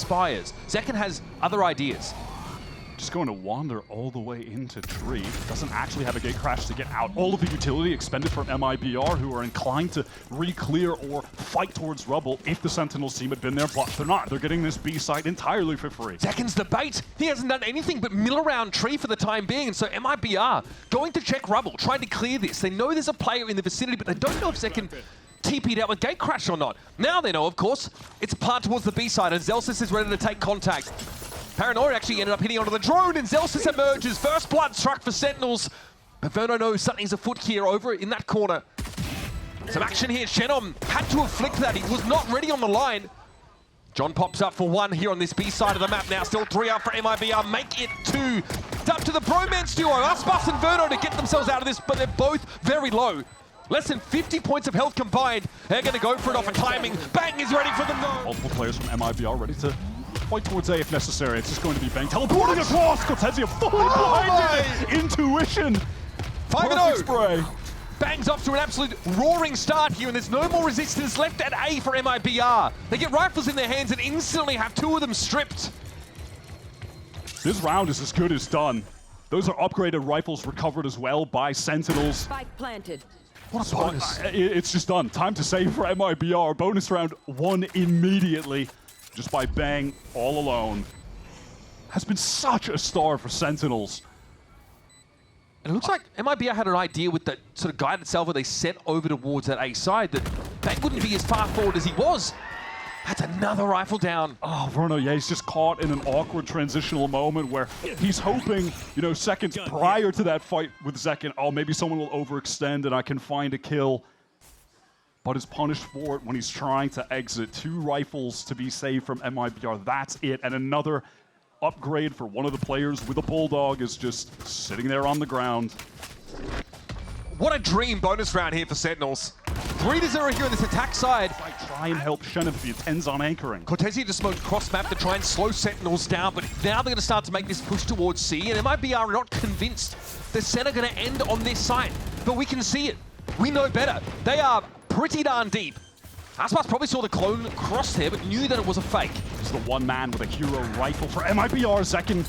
expires. Zekken has other ideas. Just going to wander all the way into tree. Doesn't actually have a gate crash to get out. All of the utility expended from MIBR, who are inclined to re-clear or fight towards rubble if the Sentinels team had been there, but they're not. They're getting this B site entirely for free. Zekken's the bait. He hasn't done anything but mill around tree for the time being, and so MIBR going to check rubble, trying to clear this. They know there's a player in the vicinity, but they don't know if Zekken TP'd out with gate crash or not. Now they know, of course, it's a plant towards the B side, and Zellsis is ready to take contact. Paranoia actually ended up hitting onto the drone, and Zellsis emerges. First blood struck for Sentinels. But Verno knows something's afoot here over in that corner. Some action here. xenom had to have flicked that. He was not ready on the line. John pops up for one here on this B side of the map now. Still 3 up for MIBR. Make it 2. It's up to the bromance duo, Aspas and Verno, to get themselves out of this, but they're both very low. Less than 50 points of health combined. They're going to go for it off a timing. Bang is ready for them though. Multiple players from MIBR ready to fight towards A if necessary. It's just going to be Bang teleporting across. cortezia fully blinded. Intuition. 5-0. Spray. Bangs off to an absolute roaring start here, and there's no more resistance left at A for MIBR. They get rifles in their hands and instantly have 2 of them stripped. This round is as good as done. Those are upgraded rifles recovered as well by Sentinels. Spike planted. What a bonus. It's just done. Time to save for MIBR. Bonus round won immediately just by Bang all alone. Has been such a star for Sentinels. And it looks like MIBR had an idea with that sort of guided salvo they sent over towards that A side that Bang wouldn't be as far forward as he was. That's another rifle down. Oh, Verno, yeah, he's just caught in an awkward transitional moment where he's hoping, you know, seconds prior to that fight with Zekken, oh, maybe someone will overextend and I can find a kill. But is punished for it when he's trying to exit. 2 rifles to be saved from MIBR, that's it. And another upgrade for one of the players with a Bulldog is just sitting there on the ground. What a dream bonus round here for Sentinels. 3-0 here on this attack side. I try and help Shen if he intends on anchoring. cortezia just smoked cross-map to try and slow Sentinels down, but now they're going to start to make this push towards C, and MIBR are not convinced the Sen are going to end on this side. But we can see it. We know better. They are pretty darn deep. Aspas probably saw the clone cross there, but knew that it was a fake. It's the one man with a hero rifle for MIBR. Zekken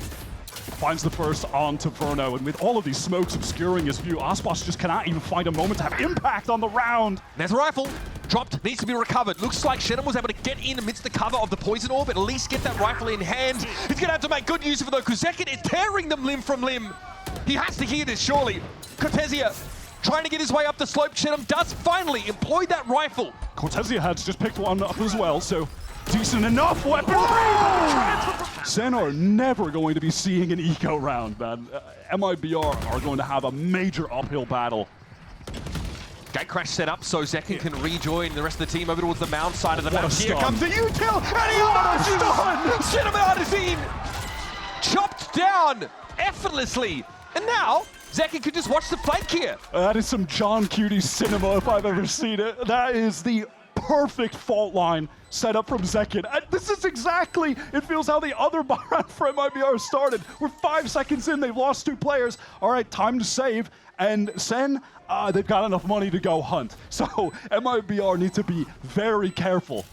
finds the first onto Verno, and with all of these smokes obscuring his view, Aspas just cannot even find a moment to have impact on the round. There's a rifle. Dropped, needs to be recovered. Looks like xenom was able to get in amidst the cover of the poison orb, at least get that rifle in hand. He's going to have to make good use of it though, because Zekken is tearing them limb from limb. He has to hear this, surely. cortezia trying to get his way up the slope. xenom does finally employ that rifle. cortezia has just picked one up as well, so decent enough weapon. Sen are never going to be seeing an eco round, man. MIBR are going to have a major uphill battle. Gate crash set up so Zekken can rejoin the rest of the team over towards the mound side of the map. Here stun. comes the util, and he almost done! xenom chopped down effortlessly, and now Zekken could just watch the flank here. That is some johnqt cinema if I've ever seen it. That is the perfect fault line set up from Zekken. And this is exactly, it feels how the other round for MIBR started. We're 5 seconds in, they've lost 2 players. All right, time to save. And Sen, they've got enough money to go hunt. So MIBR need to be very careful.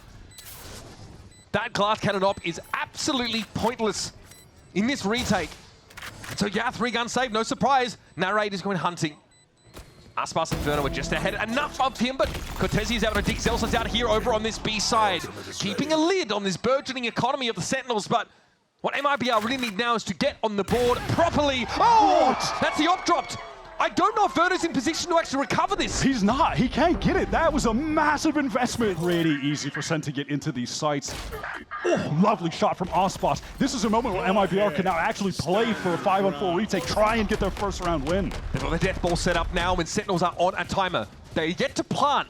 That glass cannon op is absolutely pointless in this retake. So yeah, 3-gun save, no surprise. Narrate is going hunting. Aspas and Verno are just ahead. Enough of him, but cortezia is able to dig Zellsis out here over on this B side. Keeping a lid on this burgeoning economy of the Sentinels, but what MIBR really need now is to get on the board properly. Oh, that's the op dropped. I don't know if Verno's in position to actually recover this. He's not. He can't get it. That was a massive investment. Really easy for Sen to get into these sites. Oh, lovely shot from Aspas. This is a moment where MIBR can now actually play for a 5-on-4 retake, try and get their first round win. They've got the death ball set up now when Sentinels are on a timer. They get to plant.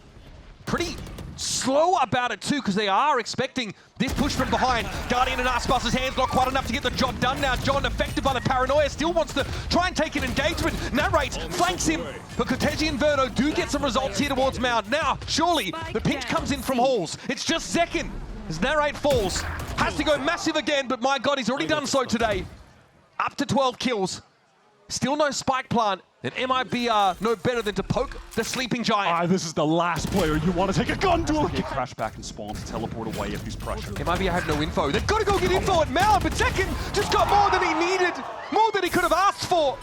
Pretty slow about it too, because they are expecting this push from behind. Guardian in Aspas's hands, not quite enough to get the job done now. John, affected by the paranoia, still wants to try and take an engagement. Narrate, flanks him, but cortezia and Verno do get some results here towards Mound. Now, surely, the pinch comes in from Halls. It's just Zekken. As Narrate falls, has to go massive again, but my God, he's already done so today. Up to 12 kills. Still no spike plant. then MIBR no better than to poke the sleeping giant. This is the last player you want to take a gun duel. Get crash back and spawn to teleport away if he's pressured. MIBR have no info. They've got to go get info at Mal, but zekken just got more than he needed, more than he could have asked for.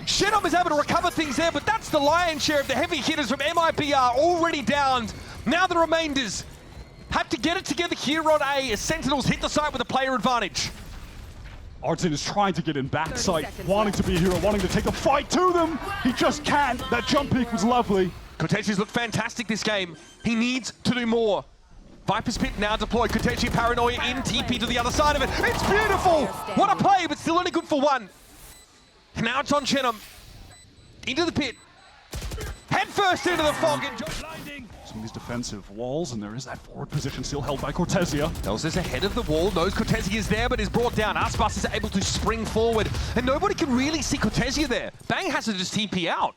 xenom is able to recover things there, but that's the lion's share of the heavy hitters from MIBR already downed. Now the remainders have to get it together here on A as Sentinels hit the site with a player advantage. Artzin is trying to get in backside, wanting to be a hero, wanting to take the fight to them. He just can't. That jump peek was lovely. cortezia's looked fantastic this game. He needs to do more. Viper's Pit now deployed. Cortezia Paranoia in TP to the other side of it. It's beautiful! What a play, but still only good for one. Now it's on xenom. Into the pit. Head first into the fog. And some of these defensive walls, and there is that forward position still held by Cortezia. Zellsis ahead of the wall, knows Cortezia is there, but is brought down. Aspas is able to spring forward, and nobody can really see Cortezia there. Bang has to just TP out.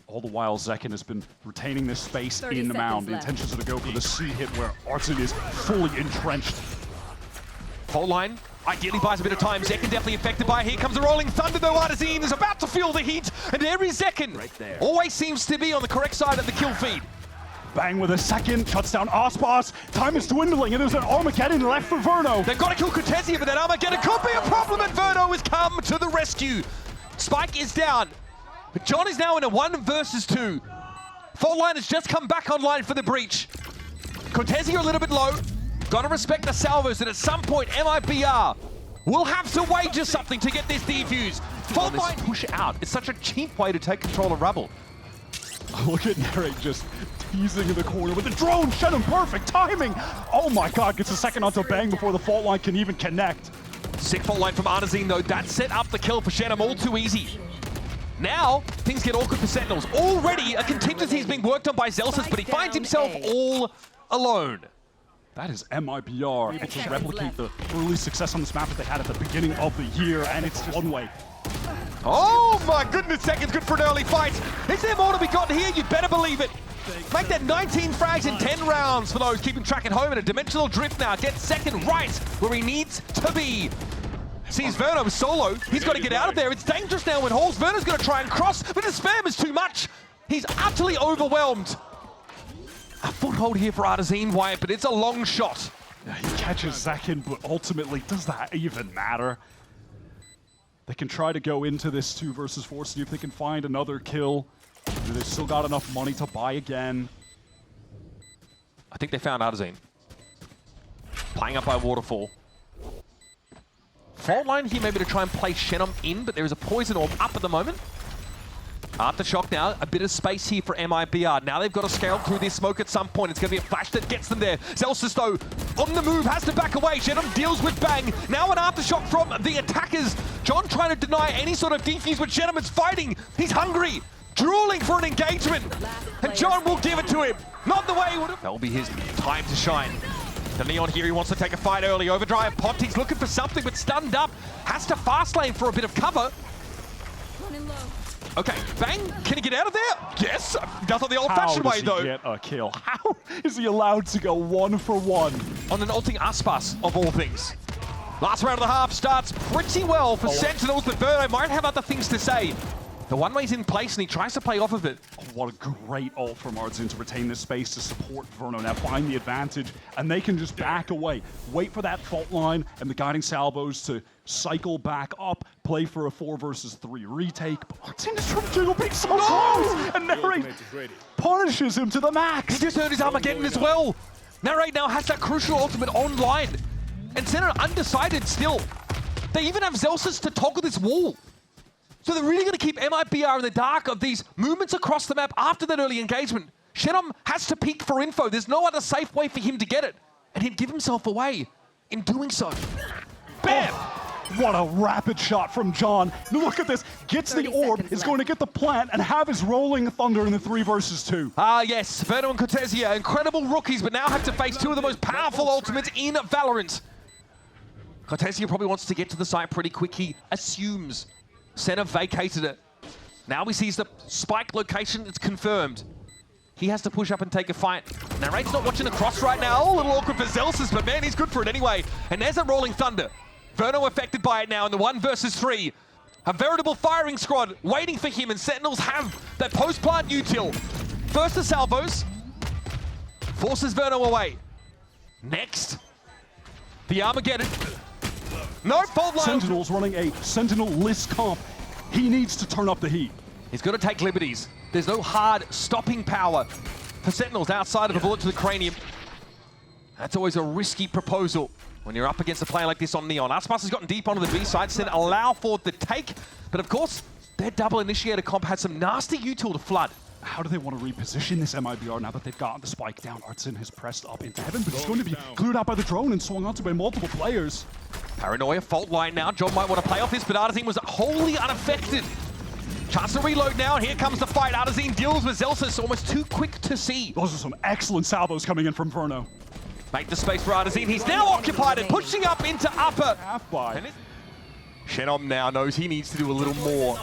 All the while, zekken has been retaining this space in the mound. The intentions are to go for the C hit where Artzin is fully entrenched. Fault line ideally buys a bit of time. zekken definitely affected by it. Here comes the rolling thunder, though. artzin is about to feel the heat, and there is zekken. Right there. Always seems to be on the correct side of the kill feed. Bang with a second, shuts down aspas. Time is dwindling, and there's an Armageddon left for Verno. They've got to kill Cortezia, but that Armageddon could be a problem, and Verno has come to the rescue. Spike is down, but John is now in a 1 versus 2. Fault line has just come back online for the breach. Cortezia a little bit low. Got to respect the salvos, and at some point, MIBR will have to wager something to get this defuse. Fault line push out. It's such a cheap way to take control of Rubble. Look at Narek just teasing in the corner with the drone. xenom, perfect timing. Oh my god, gets a second onto Bang before the fault line can even connect. Sick fault line from artzin, though. That set up the kill for xenom all too easy. Now, things get awkward for Sentinels. Already, a contingency is being worked on by Zellsis, but he finds himself all alone. That is MIBR able to replicate the early success on this map that they had at the beginning of the year, and it's one way. Oh my goodness, zekken's good for an early fight. Is there more to be gotten here? You'd better believe it. Make that 19 frags in 10 rounds for those keeping track at home, and a dimensional drift now gets zekken right where he needs to be. Sees Verno solo. He's got to get out of there. It's dangerous now with Halls. Verno's going to try and cross, but the spam is too much. He's utterly overwhelmed. A foothold here for artzin, Wyatt, but it's a long shot. Yeah, he catches zekken, but ultimately, does that even matter? They can try to go into this 2 versus 4, see if they can find another kill. They've still got enough money to buy again. I think they found artzin. Playing up by Waterfall. Fault line here maybe to try and play xenom in, but there is a poison orb up at the moment. Aftershock now, a bit of space here for MIBR. Now they've got to scale through this smoke at some point. It's going to be a flash that gets them there. Zellsis, though, on the move, has to back away. xenom deals with Bang. Now an aftershock from the attackers. John trying to deny any sort of defuse, but xenom is fighting. He's hungry, drooling for an engagement. And John will give it to him. Not the way he would have. That will be his time to shine. The Neon here, he wants to take a fight early. Overdrive popped, he's looking for something, but stunned up. Has to fast lane for a bit of cover. Okay, Bang, can he get out of there? Yes, does it the old-fashioned way, though. How does he get a kill? How is he allowed to go 1 for 1? On an ulting aspas, of all things. Last round of the half starts pretty well for Sentinels, but Verno might have other things to say. The one-way's in place, and he tries to play off of it. Oh, what a great ult from artzin to retain this space to support Verno. Now find the advantage, and they can just back away. Wait for that fault line and the guiding salvos to cycle back up, play for a 4 versus 3 retake. But artzin is from Jiggle being so close, and Narrate punishes him to the max. He just earned his Armageddon as well. Narrate now has that crucial ultimate online. And Sentinel undecided still. They even have Zellsis to toggle this wall. So they're really going to keep MIBR in the dark of these movements across the map after that early engagement. xenom has to peek for info. There's no other safe way for him to get it. And he'd give himself away in doing so. Bam! Oh, what a rapid shot from John. Look at this. Gets the orb, is going to get the plant, and have his rolling thunder in the 3 versus 2. Ah, yes. Verno and Cortezia, incredible rookies, but now have to face 2 of the most powerful ultimates in Valorant. Cortezia probably wants to get to the site pretty quick. He assumes Senna vacated it. Now he sees the spike location, it's confirmed. He has to push up and take a fight. Narrate's not watching the cross right now. A little awkward for Zellsis, but man, he's good for it anyway. And there's a rolling thunder. Verno affected by it now in the 1 versus 3. A veritable firing squad waiting for him, and Sentinels have that post-plant util. First the salvos, forces Verno away. Next, the Armageddon. No fault line. Sentinels running a Sentinel-less comp. He needs to turn up the heat. He's got to take liberties. There's no hard stopping power for Sentinels outside of a bullet to the cranium. That's always a risky proposal when you're up against a player like this on Neon. Aspas has gotten deep onto the B side, said allow for the take, but of course, their double initiator comp had some nasty util to flood. How do they want to reposition this MIBR now that they've gotten the spike down? Artzin has pressed up into heaven, but he's going to be cleared out by the drone and swung onto by multiple players. Paranoia, fault line now. John might want to play off this, but artzin was wholly unaffected. Chance to reload now, and here comes the fight. artzin deals with Zellsis, almost too quick to see. Those are some excellent salvos coming in from Verno. Make the space for artzin. He's now occupied and pushing up into upper. Half by. xenom now knows he needs to do a little more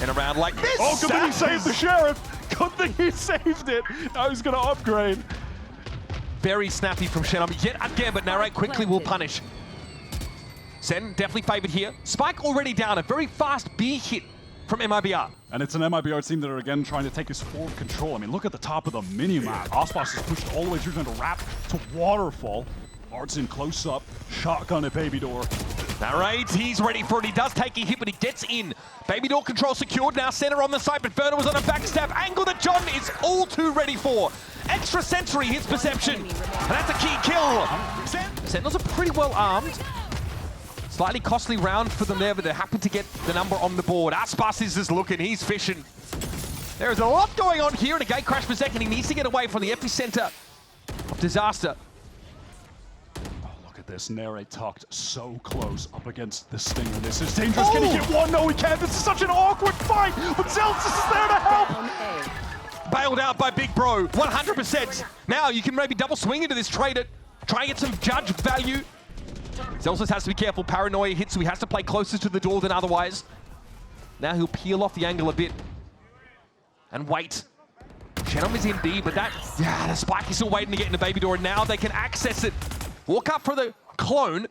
in a round like this. Oh, good thing he saved the Sheriff. Good thing he saved it. Now he's going to upgrade. Very snappy from xenom yet again, but Narrate quickly will punish. Sen definitely favored here. Spike already down, a very fast B hit from MIBR. And it's an MIBR team that are again trying to take his forward control. I mean, look at the top of the mini-map. Aspas is pushed all the way through, going to wrap to Waterfall. Artzin close up, shotgun at Baby Door. Narrate, he's ready for it. He does take a hit, but he gets in. Baby Door control secured, now center on the side, but Verno was on a backstab angle that John is all too ready for. Extra sensory hits perception, and that's a key kill. Sentinels are pretty well armed. Slightly costly round for them there, but they're happy to get the number on the board. Aspas is just looking, he's fishing. There is a lot going on here, and a gate crash per second. He needs to get away from the epicenter of disaster. This Narrate tucked so close up against the Stinger. This is dangerous. Can he get one? No, he can't. This is such an awkward fight, but Zellsis is there to help. Bailed out by Big Bro, 100%. Now you can maybe double swing into this trade, try and get some judge value. Zellsis has to be careful. Paranoia hits, so he has to play closer to the door than otherwise. Now he'll peel off the angle a bit and wait. xenom is in B, but the spike is still waiting to get into Baby Door, and now they can access it. Walk up for the clone.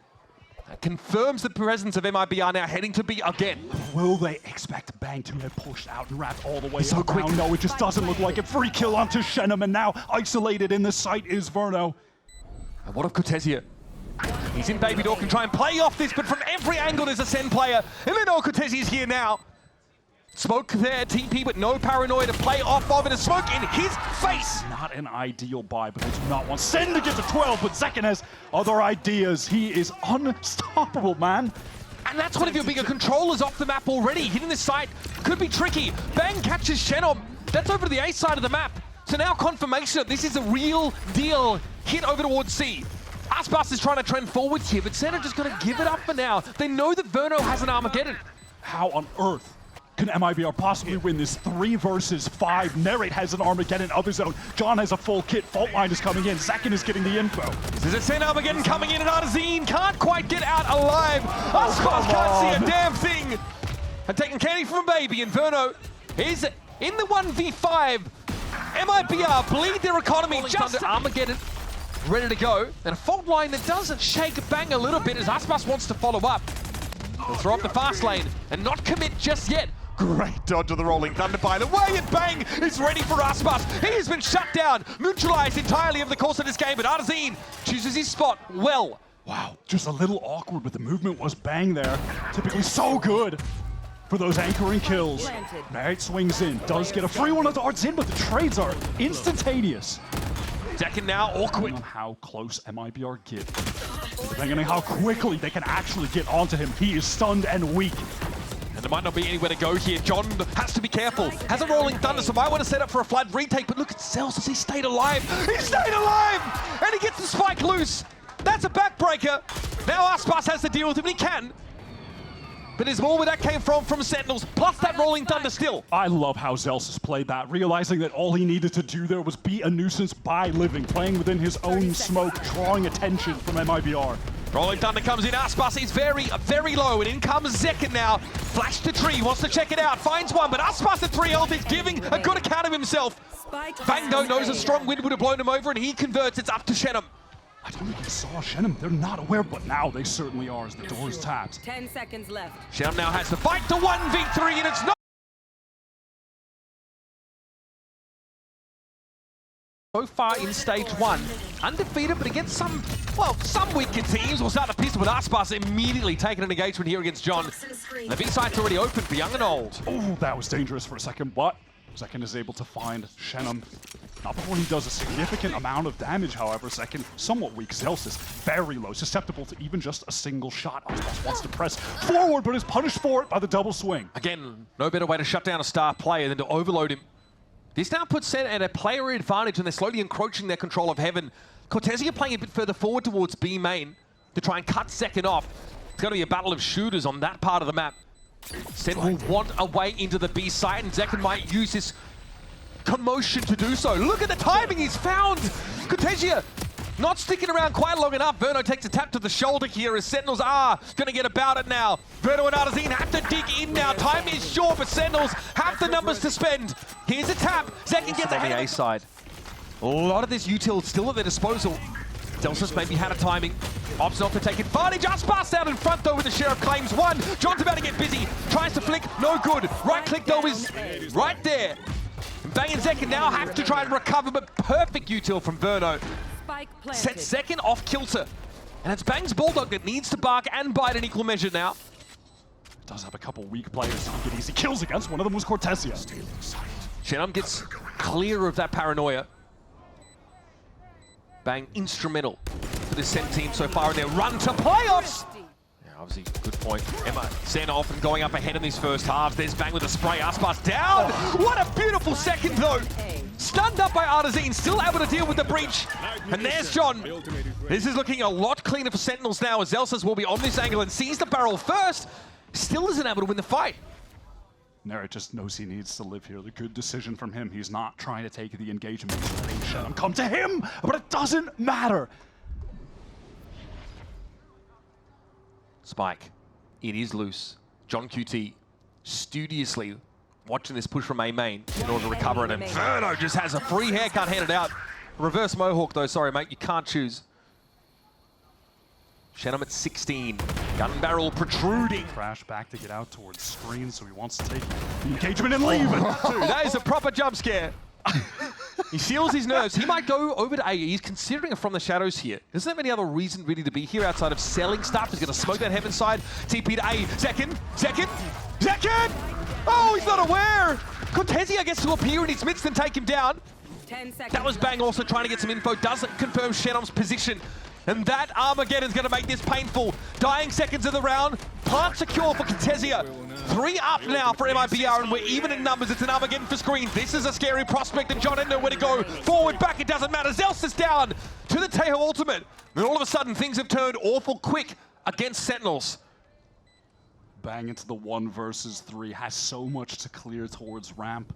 That confirms the presence of MIBR now heading to B again. Will they expect Bang to have pushed out and wrapped all the way so around? quick. No, it just doesn't look like it. Free kill onto xenom, and now isolated in the site is Verno. And what of cortezia? He's in Baby Door, can try and play off this, but from every angle there's a Sen player. And then cortezia's here now. Smoke there, TP, but no Paranoia to play off of it. A smoke in his face. Not an ideal buy, but they do not want Sen to get to 12, but Zekken has other ideas. He is unstoppable, man. And that's one of your bigger controllers off the map already. Hitting this site could be tricky. Bang catches xenom. That's over to the A side of the map. So now confirmation that this is a real deal hit over towards C. Aspas is trying to trend forwards here, but Sen are just going to give it up for now. They know that Verno has an Armageddon. How on earth can MIBR possibly win this 3 versus 5? Narrate has an Armageddon of his own. John has a full kit. Fault line is coming in. Zekken is getting the info. There's a Sen Armageddon coming in, and artzin can't quite get out alive. Aspas can't see a damn thing. And taking candy from a baby, and Verno is in the 1v5. MIBR bleed their economy just under Armageddon. Ready to go. And a fault line that does shake Bang a little bit as Aspas wants to follow up. He'll throw up the fast lane and not commit just yet. Great dodge of the rolling thunder by the way, and Bang is ready for Aspas. He has been shut down, neutralized entirely over the course of this game, but artzin chooses his spot well. Wow, just a little awkward, but the movement was Bang there. Typically so good for those anchoring kills. Narrate swings in, does get a free one onto artzin, but the trades are instantaneous. Zekken now awkward. Depending on how close MIBR get, depending on how quickly they can actually get onto him, he is stunned and weak. And there might not be anywhere to go here. John has to be careful. Has a rolling thunder, so might want to set up for a flood retake, but look at Zellsis, he stayed alive. He stayed alive! And he gets the spike loose. That's a backbreaker. Now Aspas has to deal with him, and he can. But there's more where that came from Sentinels, plus that rolling thunder still. I love how Zellsis played that, realizing that all he needed to do there was be a nuisance by living, playing within his own smoke, drawing attention from MIBR. Rolling thunder comes in, Aspas is very, very low, and in comes Zekken now. Flash to tree, wants to check it out, finds one, but Aspas at 3 health is giving a good account of himself. Bang though knows a strong wind would have blown him over, and he converts, it's up to xenom. I don't think he saw xenom. They're not aware, but now they certainly are as the door is tapped. 10 seconds left. xenom now has to fight to 1v3, and it's not so far in stage one. Undefeated, but against some weaker teams. We'll start the pistol with aspas immediately taking an engagement here against John. The B-side's already open for young and old. Oh, that was dangerous for a second, but Zekken is able to find xenom. Not before he does a significant amount of damage, however. Zekken, somewhat weak. Zellsis, very low, susceptible to even just a single shot. Aspas wants to press forward, but is punished for it by the double swing. Again, no better way to shut down a star player than to overload him. This now puts Sen at a player advantage, and they're slowly encroaching their control of Heaven. Cortezia playing a bit further forward towards B main to try and cut Zekken off. It's going to be a battle of shooters on that part of the map. Sen will want a way into the B side, and Zekken might use this commotion to do so. Look at the timing he's found! Cortezia not sticking around quite long enough. Verno takes a tap to the shoulder here as Sentinels are going to get about it now. Verno and artzin have to dig in now. Time is short, but Sentinels have the numbers to spend. Here's a tap. Zekken gets ahead. On the A side. A lot of this util still at their disposal. Zellsis maybe had a timing. Opts not to take advantage. Aspas out in front though with the Sheriff claims one. John's about to get busy. Tries to flick. No good. Right click though is right there. Bang and Zekken now have to try and recover, but perfect util from Verno. Sets Zekken off kilter. And it's Bang's Bulldog that needs to bark and bite in equal measure now. It does have a couple weak players to get easy kills against. One of them was cortezia. xenom gets clear of that paranoia. Bang instrumental for this Sen team so far in their run to playoffs. Yeah, obviously, good point. Emma sent off and going up ahead in these first halves. There's Bang with a spray. Aspas down. What a beautiful second though. Stunned up by artzin, still able to deal with the breach. And there's John. This is looking a lot cleaner for Sentinels now as Zellsis will be on this angle and sees the barrel first. Still isn't able to win the fight. Nera just knows he needs to live here. The good decision from him. He's not trying to take the engagement. He's letting xenom come to him, but it doesn't matter. Spike. It is loose. johnqt studiously watching this push from A main in order to recover it, and Verno just has a free haircut handed out. Reverse mohawk though, sorry mate, you can't choose. xenom at 16, gun barrel protruding. Crash back to get out towards screen, so he wants to take the engagement and leave it. Dude, that is a proper jump scare. He seals his nerves. He might go over to A. He's considering it from the shadows here. Doesn't have any other reason really to be here outside of selling stuff. He's going to smoke that Heaven side. TP to A. Zekken! Oh, he's not aware! Cortezia gets to appear in his midst and take him down. 10 seconds. That was Bang also trying to get some info. Doesn't confirm xenom's position. And that Armageddon's going to make this painful. Dying seconds of the round. Plant secure for Cortezia. 3 up now for MIBR, and we're even in numbers. It's an Armageddon for screen. This is a scary prospect, and John didn't know where to go. Forward, back, it doesn't matter. Zellsis down to the Tejo ultimate. And all of a sudden, things have turned awful quick against Sentinels. Bang into the 1 versus 3. Has so much to clear towards ramp.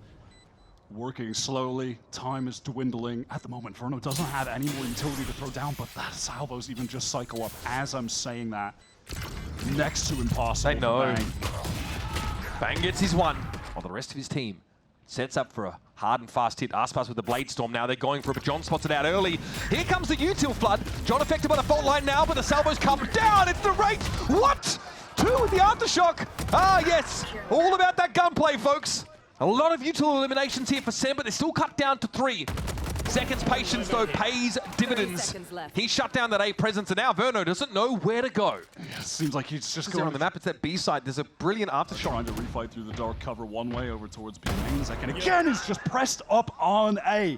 Working slowly, time is dwindling. At the moment, Verno doesn't have any more utility to throw down, but that salvos even just cycle up as I'm saying that. Next to impossible. They know. Bang. Bang gets his 1, while the rest of his team sets up for a hard and fast hit. Aspas with the Blade Storm now. They're going for it, but John spots it out early. Here comes the util flood. John affected by the fault line now, but the salvos come down. It's the rate. What? 2 with the aftershock. Ah, yes. All about that gunplay, folks. A lot of util eliminations here for Sen, but they're still cut down to 3. Zeken's patience, though, pays dividends. He shut down that A presence, and now Verno doesn't know where to go. Yeah, seems like he's just Going going on the map, it's that B side. There's a brilliant aftershock. trying to refight through the dark cover one way over towards B main. Zekken again is just pressed up on A.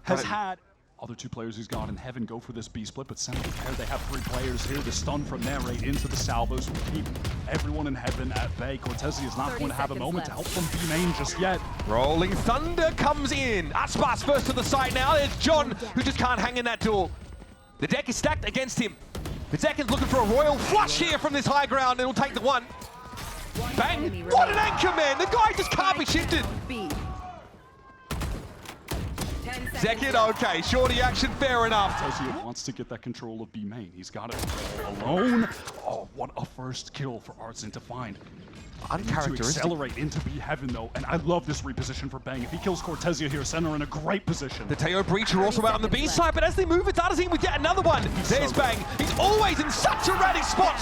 Has had other 2 players he's got in Heaven go for this B split, but Sen prepared. They have 3 players here. The stun from there right into the salvos will keep everyone in Heaven at bay. Cortezia is not going to have a moment to help from B main just yet. Rolling Thunder comes in. Aspas first to the side now. There's John, who just can't hang in that duel. The deck is stacked against him. But Zekken's looking for a royal flush here from this high ground, and he'll take the 1. Bang! What an anchor, man! The guy just can't be shifted. Zekken, okay, shorty action, fair enough. Cortezia wants to get that control of B main. He's got it alone. Oh, what a first kill for artzin to find. To uncharacteristic. accelerate into B heaven though, and I love this reposition for Bang. If he kills Cortezia here, Sentinel in a great position. The Teo Breach are also out on the B side, but as they move, it's Artzin with yet another one. There's Bang. He's always in such a erratic spot.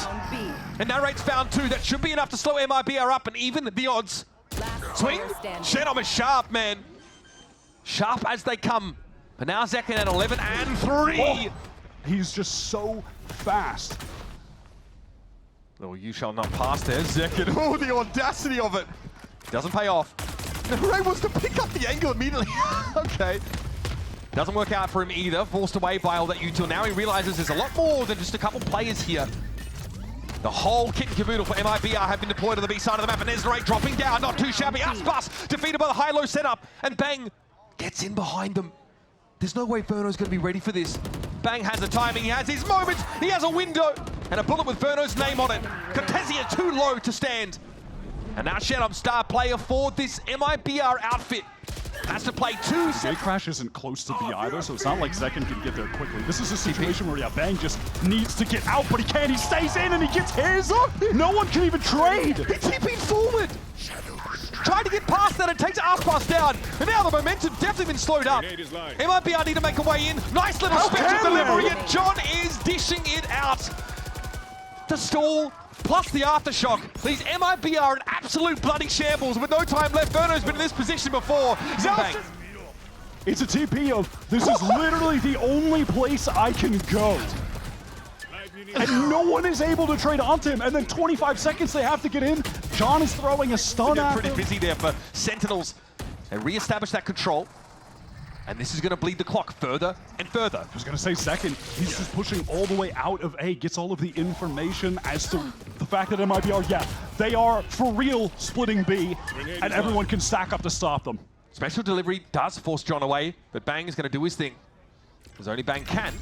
And narrate's found two. That should be enough to slow MIBR up and even the odds. Swing. Xenom is sharp, man. Sharp as they come. But now zekken at 11 and 3. Oh, he's just so fast. Oh, you shall not pass there, zekken. Oh, the audacity of it. Doesn't pay off. Ray wants to pick up the angle immediately. Okay. Doesn't work out for him either. Forced away by all that util. Now he realizes there's a lot more than just a couple players here. The whole kit and caboodle for MIBR have been deployed on the B side of the map, and Nezarate dropping down, not too shabby. Aspas defeated by the high-low setup, and Bang gets in behind them. There's no way Verno's going to be ready for this. Bang has the timing, he has his moment, he has a window, and a bullet with Verno's name on it. Cortezia too low to stand. And now Xenom, star player for this MIBR outfit, has to play 2 Gate Crash isn't close to B either, so it's not like zekken can get there quickly. This is a situation where, yeah, Bang just needs to get out, but he can't. He stays in and he gets his. No one can even trade. He TP'd forward. Trying to get past that, it takes aspas down. And now the momentum's definitely been slowed up. MIBR need to make a way in. Nice little special delivery, and John is dishing it out. The stall plus the aftershock. These MIBR are an absolute bloody shambles with no time left. Verno's been in this position before. Bang. It's a TP of, this is literally the only place I can go. And no one is able to trade onto him. And then 25 seconds they have to get in. John is throwing a stun at Pretty him. busy there for Sentinels. They re-establish that control. And this is going to bleed the clock further and further. I was going to say zekken, he's just pushing all the way out of A, gets all of the information as to the fact that MIBR, yeah, they are for real splitting B, and everyone can stack up to stop them. Special delivery does force John away, but Bang is going to do his thing. As only Bang can.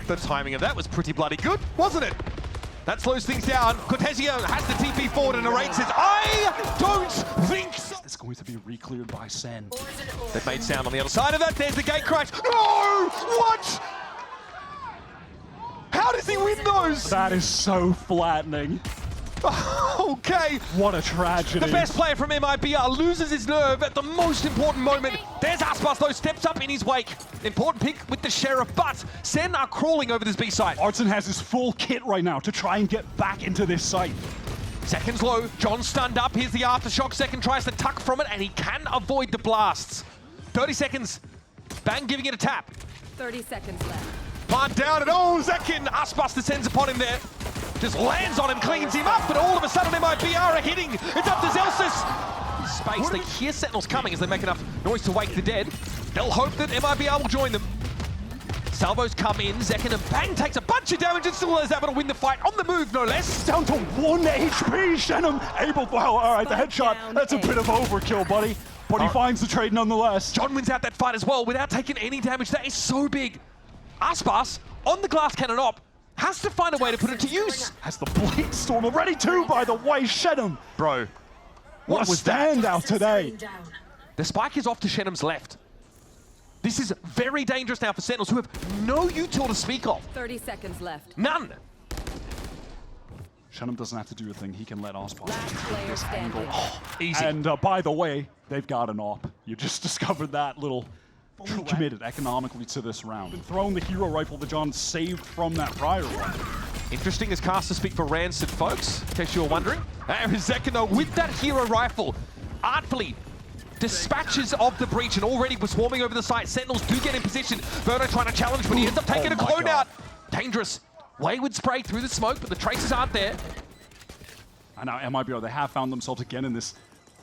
The timing of that was pretty bloody good, wasn't it? That slows things down. Cortezia has the TP forward and narrate says, I don't think so. It's going to be re-cleared by Sen. They've made sound on the other side of that. There's the gate crash. No! What? How does he win those? That is so flattening. Okay. What a tragedy. The best player from MIBR loses his nerve at the most important moment. There's aspas though, steps up in his wake. Important pick with the Sheriff, but Sen are crawling over this B side. artzin has his full kit right now to try and get back into this site. Zekken's low, John stunned up, here's the aftershock. Zekken tries to tuck from it and he can avoid the blasts. 30 seconds, Bang giving it a tap. 30 seconds left. Plant down and oh, Zekken, aspas descends upon him there. Just lands on him, cleans him up, but all of a sudden MIBR are hitting. It's up to Zellsis. Space, they hear Sentinels coming as they make enough noise to wake the dead. They'll hope that MIBR will join them. Salvos come in, zekken and Bang takes a bunch of damage and still is able to win the fight on the move, no less. Down to 1 HP, Xenom able, wow, all right, the headshot, that's a bit of overkill, buddy. But he finds the trade nonetheless. John wins out that fight as well without taking any damage. That is so big. Aspas on the glass cannon op has to find a way to put it to use. Has the Blade Storm already too, by the way, Xenom. Bro, what a standout today. The spike is off to Xenom's left. This is very dangerous now for Sentinels, who have no util to speak of. 30 seconds left. None. Xenom doesn't have to do a thing. He can let aspas Last player this angle. standing. Oh, easy. And by the way, they've got an op. You just discovered that little fully committed economically to this round. And throwing the hero rifle that John saved from that prior one. Interesting as casters speak for Rancid, folks, in case you were wondering. Zekken, though, with that hero rifle, artfully dispatches of the breach and already was swarming over the site. Sentinels do get in position. Verno trying to challenge, but he ends up taking a clone out. Dangerous. Wayward spray through the smoke, but the traces aren't there. And now MIBR, they have found themselves again in this,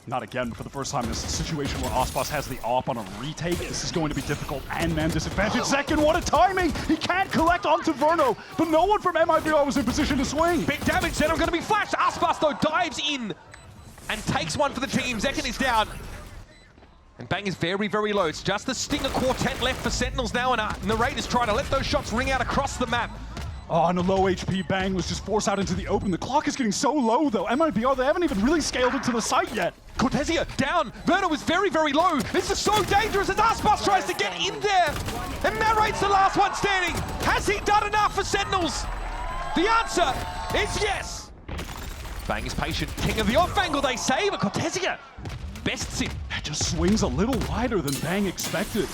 not again, but for the first time in this situation where aspas has the op on a retake. This is going to be difficult and man disadvantage. Zekken, what a timing! He can't collect onto Verno, but no one from MIBR was in position to swing. Big damage, Zekken going to be flashed. Aspas, though, dives in and takes one for the team. Zekken is down. And Bang is very, very low. It's just the Stinger Quartet left for Sentinels now, and Narrate is trying to let those shots ring out across the map. Oh, and a low HP Bang was just forced out into the open. The clock is getting so low, though. MIBR, they haven't even really scaled into the site yet. Cortezia down. Verno is very, very low. This is so dangerous as aspas tries to get in there. And Narrate's the last one standing. Has he done enough for Sentinels? The answer is yes. Bang is patient. King of the off angle, they say, but cortezia bests it. It just swings a little wider than Bang expected.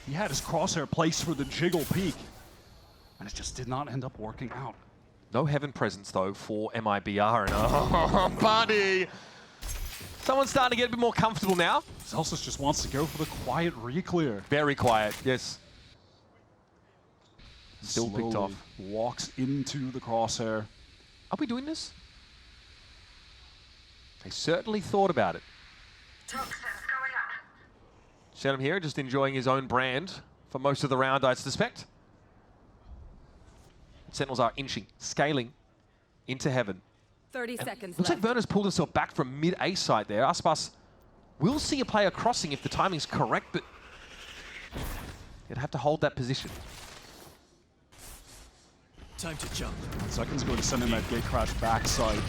He had his crosshair placed for the jiggle peak, and it just did not end up working out. No heaven presence, though, for MIBR. And oh, buddy! Someone's starting to get a bit more comfortable now. Zellsis just wants to go for the quiet re-clear. Very quiet, yes. Still Slowly picked off. Walks into the crosshair. Are we doing this? They certainly thought about it. Xenom here, just enjoying his own brand for most of the round, I suspect. Sentinels are inching, scaling into heaven. 30 seconds Looks like left. Verno's pulled himself back from mid-A side there. Aspas will see a player crossing if the timing's correct, but he'd have to hold that position. Time to jump. Zekken's going to send in that gate crash backside.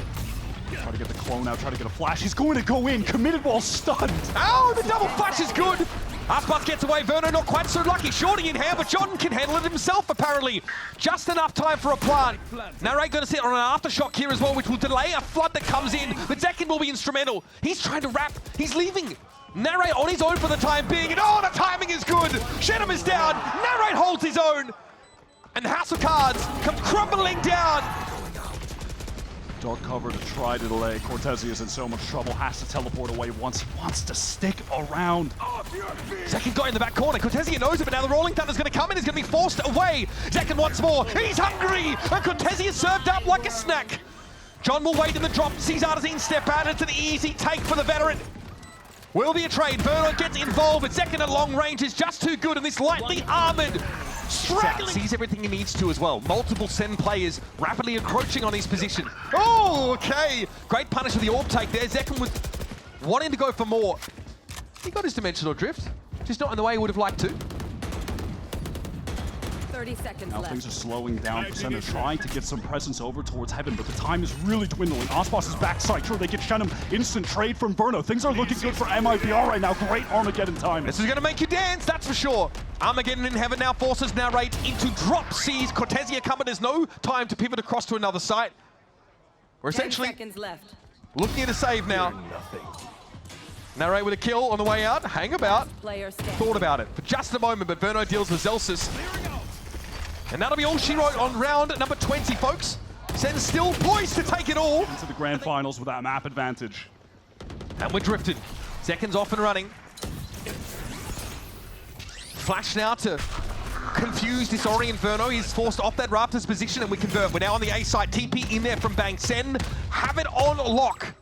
Try to get the clone out, try to get a flash. He's going to go in, committed while stunned. Oh, the double flash is good! Aspas gets away, Verno not quite so lucky. Shorty in hand, but John can handle it himself, apparently. Just enough time for a plant. Narrate going to sit on an aftershock here as well, which will delay a flood that comes in, but Zekken will be instrumental. He's trying to wrap, he's leaving. Narrate on his own for the time being, and oh, the timing is good! Xenom is down, Narrate holds his own, and the House of Cards come crumbling down. Dark cover to try to delay. Cortezia is in so much trouble, has to teleport away once. He wants to stick around. Zekken got in the back corner. Cortezia knows it, but now the Rolling Thunder's going to come in. He's going to be forced away. Zekken once more. He's hungry. And Cortezia served up like a snack. John will wait in the drop. Sees artzin step out. It's an easy take for the veteran. Will be a trade. Verno gets involved, but Zekken at long range is just too good. And this lightly armored straggling sees everything he needs to as well. Multiple Sen players rapidly encroaching on his position. Oh, okay. Great punish for the orb take there. Zekken was wanting to go for more. He got his dimensional drift, just not in the way he would have liked to. 30 seconds Now left. things are slowing down for Center, trying to get some presence over towards heaven, but the time is really dwindling. Aspas is backside. Sure, they get Xenom. Instant trade from Verno. Things are looking good for MIBR right now. Great Armageddon time. This is going to make you dance, that's for sure. Armageddon in heaven now forces Narrate into drop. Sees Cortezia coming. There's no time to pivot across to another site. We're 10 essentially seconds left. looking at a save now. Narrate with a kill on the way out. Hang about. Player standing. Thought about it for just a moment, but Verno deals with Zellsis. And that'll be all she wrote on round number 20, folks. Sen's still poised to take it all. Into the grand finals with that map advantage. And we're drifted. Zekken's off and running. Flash now to confuse, disorient Verno. He's forced off that Raptors position and we convert. We're now on the A side. TP in there from Bang. Sen have it on lock.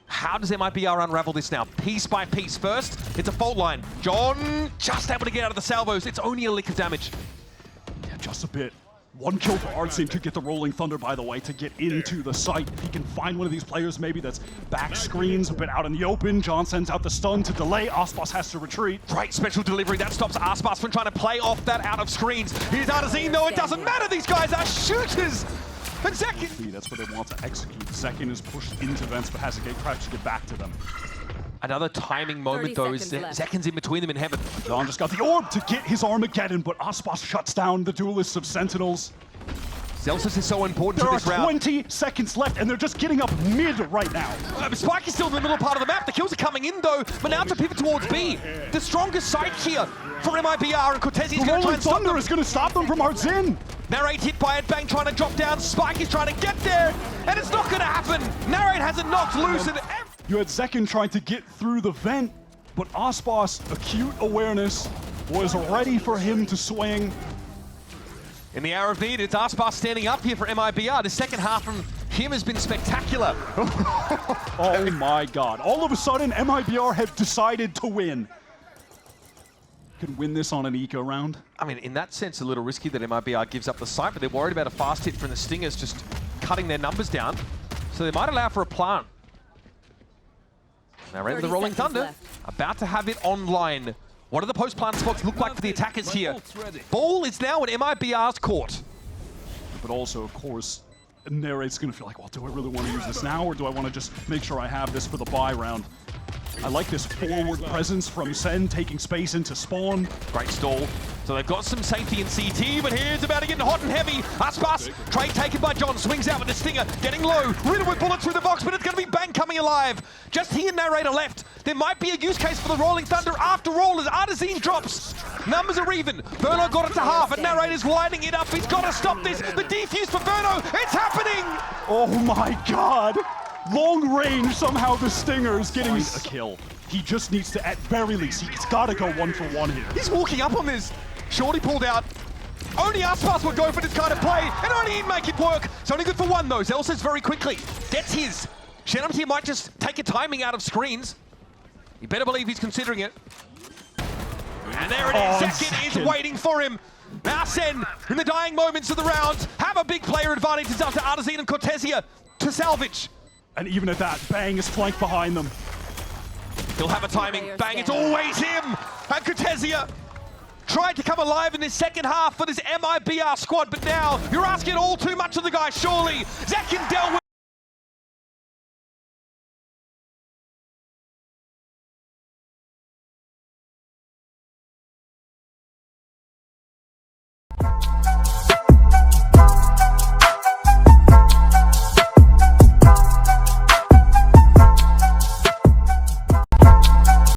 How does MIBR unravel this now? Piece by piece. First, it's a fault line. John just able to get out of the salvos. It's only a lick of damage. Yeah, just a bit. One kill for artzin to get the Rolling Thunder, by the way, to get into the site. If he can find one of these players maybe that's back screens, a bit out in the open. John sends out the stun to delay. Aspas has to retreat. Great special delivery. That stops Aspas from trying to play off that out of screens. Here's artzin, though. It doesn't matter. These guys are shooters. And Zekken. That's what they want to execute. Zekken is pushed into vents, but has a gate crash to get back to them. Another timing moment, 30 though, is seconds left. Zekken's in between them in heaven. John just got the orb to get his Armageddon, but Aspas shuts down the duelists of Sentinels. Zellsis is so important There to are this round. 20 seconds left, and they're just getting up mid right now. Spike is still in the middle part of the map. The kills are coming in, though, but now to pivot towards B. The strongest side here for MIBR, and Cortezia is The going to try Rolling and stop Thunder them. is going to stop them from artzin. Narrate hit by it, Bang trying to drop down. Spike is trying to get there, and it's not going to happen. Narrate has it knocked loose, and You had Zekken trying to get through the vent, but Aspas' acute awareness was ready for him to swing. in the hour of need, it's Aspas standing up here for MIBR. The second half from him has been spectacular. Oh my god. All of a sudden, MIBR have decided to win. Can win this on an eco round. I mean, in that sense, a little risky that MIBR gives up the site, but they're worried about a fast hit from the Stingers just cutting their numbers down. So they might allow for a plant. Now, right with the Rolling Thunder, left. about to have it online. What do the post-plant spots look like for the attackers here? Ball is now in MIBR's court. But also, of course, Narrate's going to feel like, well, do I really want to use this now, or do I want to just make sure I have this for the buy round? I like this forward presence from Sen, taking space into spawn. Great stall. So they've got some safety in CT, but here's about to get hot and heavy. Aspas, trade taken by John, swings out with the stinger, getting low. Riddle with bullets through the box, but it's going to be Bang coming alive. Just he and Narrator left. There might be a use case for the Rolling Thunder after all as artzin drops. Numbers are even. Verno got it to half, and Narrator's lining it up. He's got to stop this. The defuse for Verno. It's happening! Oh my god! Long range, somehow the Stinger is getting a kill. He just needs to, at very least, he's got to go 1-for-1 here. He's walking up on this. Shorty pulled out. Only Aspas would go for this kind of play, and only he'd make it work. It's only good for one, though. Zellsis very quickly gets his. xenom here might just take a timing out of screens. You better believe he's considering it. And there it is. Zekken is waiting for him. Now Sen, in the dying moments of the round, have a big player advantage. It's up to artzin and cortezia to salvage. And even at that, Bang is flanked behind them. He'll have a timing. Bang, it's always him. And cortezia tried to come alive in this second half for this MIBR squad, but now you're asking all too much of the guy, surely. Zekken dealt